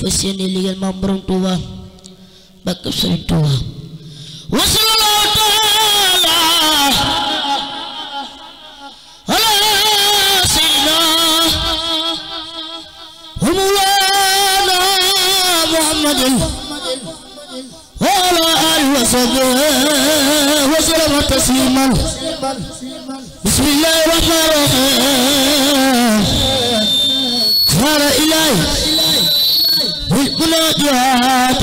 fas yéene liggéeyal Maam Borom Tuuba bakkab Sëriñ Tuuba wa sallallahu taala ala sayyidina wa mawlana Muhammadin wa ala alihi wa sahbihi wa sallama tasliman bismillahir rahmanir rahim sara ilahi bil munajat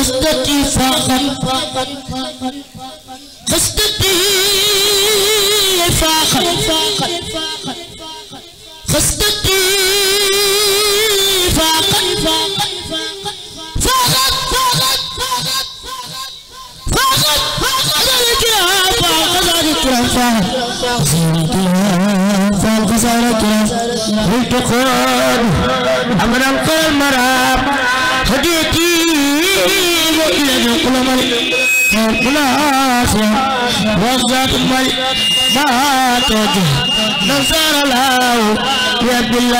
خصدتي فاقت خصدتي فاقت خصدتي فاقت والتقاد أمر القلب مراب هديتي وإلى القلم القلاس وزاد الملك ما توجه نصر الله يا بالله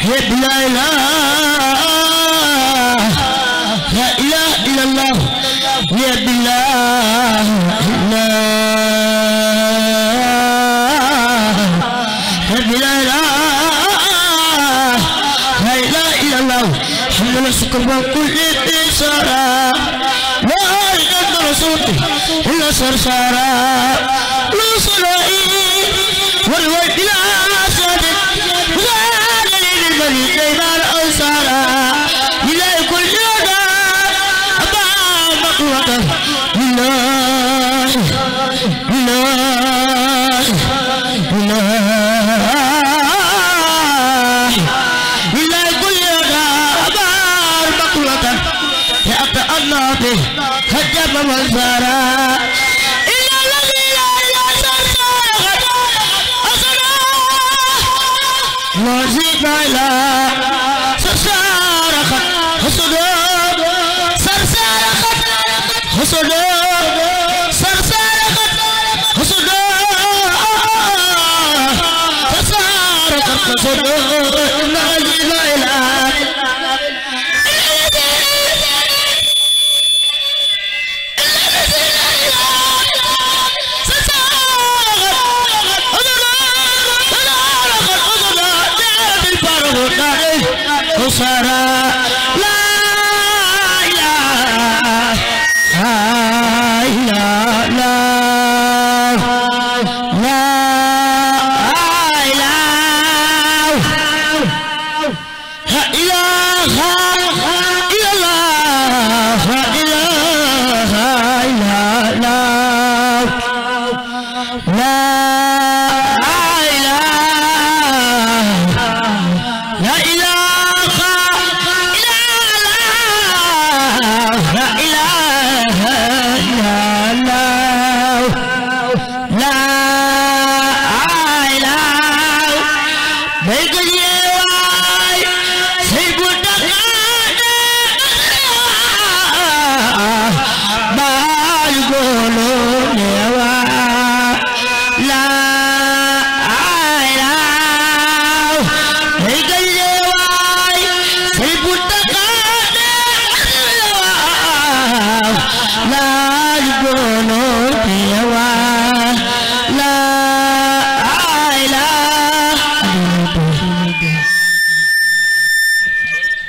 يا بالله لا إله إلا الله يا بالله شكر وكل إنسارا لا أريد رسولتي إلا سرسارا لا صلائي والويل بلا صادق وزاد لي للملك إيمان أنصارا إلى كل يوم أبا مقوة لله لله هجم والزارا إلا الذي لا يسرسارخت أصلا وزيد إلى سرسارخت حسدا سرسارخت حسدا سرسارخت حسدا سرسارخت حسدا إلا الذي لا إله صار